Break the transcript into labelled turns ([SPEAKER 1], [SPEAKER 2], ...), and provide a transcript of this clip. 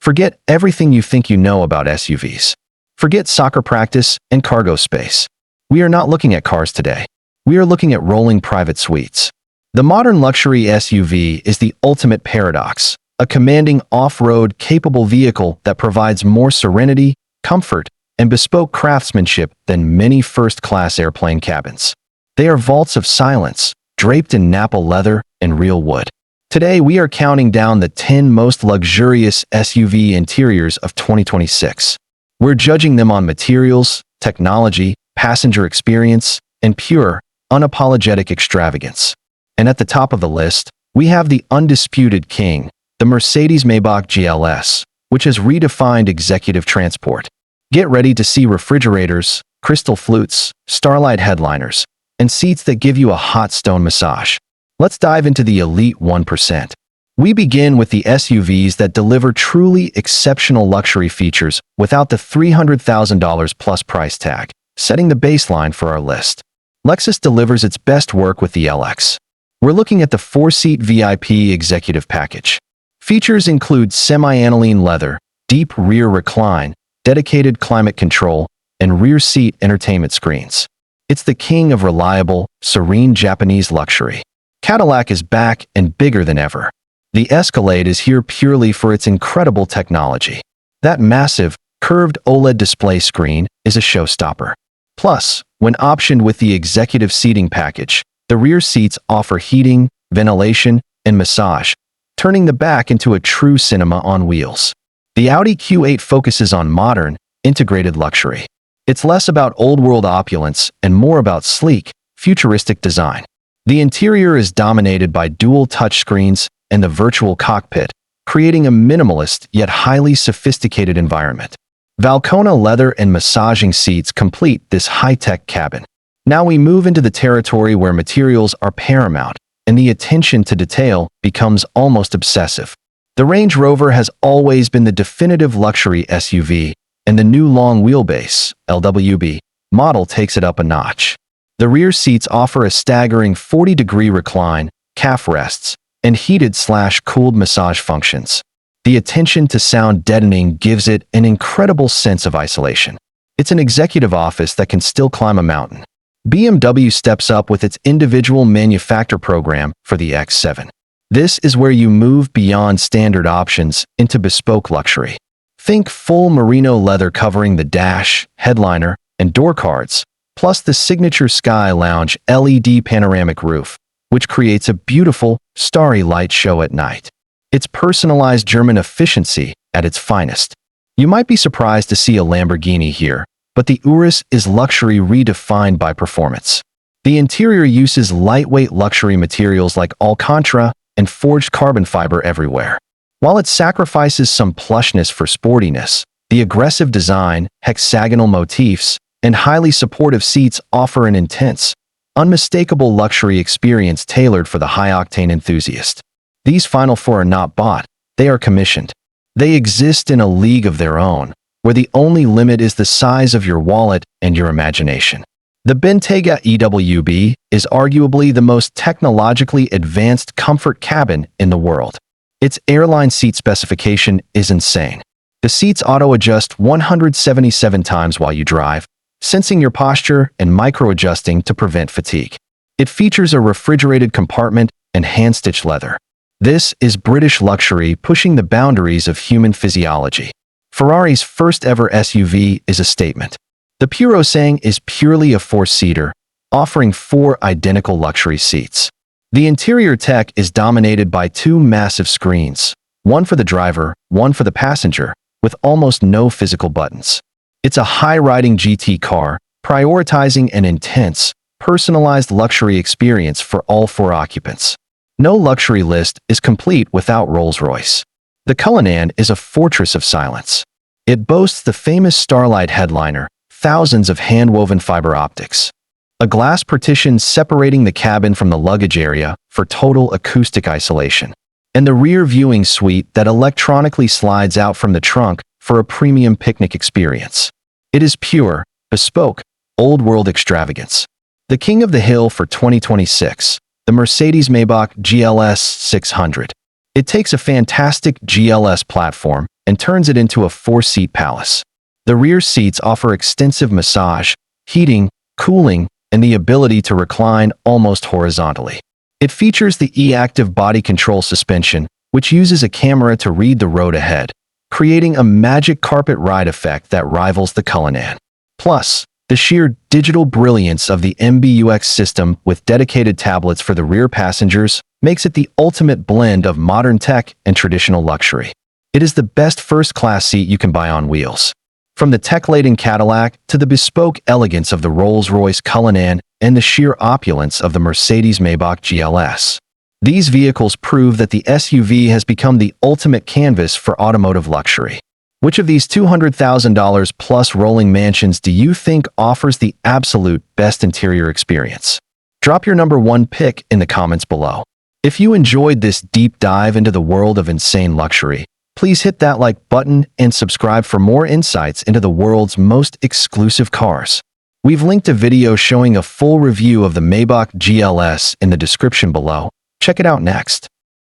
[SPEAKER 1] Forget everything you think you know about SUVs. Forget soccer practice and cargo space. We are not looking at cars today. We are looking at rolling private suites. The modern luxury SUV is the ultimate paradox, a commanding off-road capable vehicle that provides more serenity, comfort, and bespoke craftsmanship than many first-class airplane cabins. They are vaults of silence, draped in Nappa leather and real wood. Today, we are counting down the 10 most luxurious SUV interiors of 2026. We're judging them on materials, technology, passenger experience, and pure, unapologetic extravagance. And at the top of the list, we have the undisputed king, the Mercedes-Maybach GLS, which has redefined executive transport. Get ready to see refrigerators, crystal flutes, starlight headliners, and seats that give you a hot stone massage. Let's dive into the elite 1%. We begin with the SUVs that deliver truly exceptional luxury features without the $300,000 plus price tag, setting the baseline for our list. Lexus delivers its best work with the LX. We're looking at the 4-seat VIP executive package. Features include semi-aniline leather, deep rear recline, dedicated climate control, and rear seat entertainment screens. It's the king of reliable, serene Japanese luxury. Cadillac is back and bigger than ever. The Escalade is here purely for its incredible technology. That massive, curved OLED display screen is a showstopper. Plus, when optioned with the executive seating package, the rear seats offer heating, ventilation, and massage, turning the back into a true cinema on wheels. The Audi Q8 focuses on modern, integrated luxury. It's less about old-world opulence and more about sleek, futuristic design. The interior is dominated by dual touchscreens and the virtual cockpit, creating a minimalist yet highly sophisticated environment. Valcona leather and massaging seats complete this high-tech cabin. Now we move into the territory where materials are paramount, and the attention to detail becomes almost obsessive. The Range Rover has always been the definitive luxury SUV, and the new long wheelbase, LWB, model takes it up a notch. The rear seats offer a staggering 40-degree recline, calf rests, and heated/cooled massage functions. The attention to sound deadening gives it an incredible sense of isolation. It's an executive office that can still climb a mountain. BMW steps up with its individual manufacturer program for the X7. This is where you move beyond standard options into bespoke luxury. Think full merino leather covering the dash, headliner, and door cards, plus the signature Sky Lounge LED panoramic roof, which creates a beautiful, starry light show at night. It's personalized German efficiency at its finest. You might be surprised to see a Lamborghini here, but the Urus is luxury redefined by performance. The interior uses lightweight luxury materials like Alcantara and forged carbon fiber everywhere. While it sacrifices some plushness for sportiness, the aggressive design, hexagonal motifs, and highly supportive seats offer an intense, unmistakable luxury experience tailored for the high-octane enthusiast. These final four are not bought, they are commissioned. They exist in a league of their own, where the only limit is the size of your wallet and your imagination. The Bentayga EWB is arguably the most technologically advanced comfort cabin in the world. Its airline seat specification is insane. The seats auto-adjust 177 times while you drive, sensing your posture and micro-adjusting to prevent fatigue. It features a refrigerated compartment and hand-stitched leather. This is British luxury pushing the boundaries of human physiology. Ferrari's first-ever SUV is a statement. The Purosangue is purely a four-seater, offering 4 identical luxury seats. The interior tech is dominated by 2 massive screens, one for the driver, one for the passenger, with almost no physical buttons. It's a high-riding GT car, prioritizing an intense, personalized luxury experience for all 4 occupants. No luxury list is complete without Rolls-Royce. The Cullinan is a fortress of silence. It boasts the famous Starlight headliner, thousands of hand-woven fiber optics, a glass partition separating the cabin from the luggage area for total acoustic isolation, and the rear viewing suite that electronically slides out from the trunk for a premium picnic experience. It is pure, bespoke, old-world extravagance. The king of the hill for 2026, the Mercedes-Maybach GLS 600. It takes a fantastic GLS platform and turns it into a four-seat palace. The rear seats offer extensive massage, heating, cooling, and the ability to recline almost horizontally. It features the e-active body control suspension, which uses a camera to read the road ahead, creating a magic carpet ride effect that rivals the Cullinan. Plus, the sheer digital brilliance of the MBUX system with dedicated tablets for the rear passengers makes it the ultimate blend of modern tech and traditional luxury. It is the best first-class seat you can buy on wheels. From the tech-laden Cadillac to the bespoke elegance of the Rolls-Royce Cullinan and the sheer opulence of the Mercedes-Maybach GLS. These vehicles prove that the SUV has become the ultimate canvas for automotive luxury. Which of these $200,000 plus rolling mansions do you think offers the absolute best interior experience? Drop your number one pick in the comments below. If you enjoyed this deep dive into the world of insane luxury, please hit that like button and subscribe for more insights into the world's most exclusive cars. We've linked a video showing a full review of the Maybach GLS in the description below. Check it out next.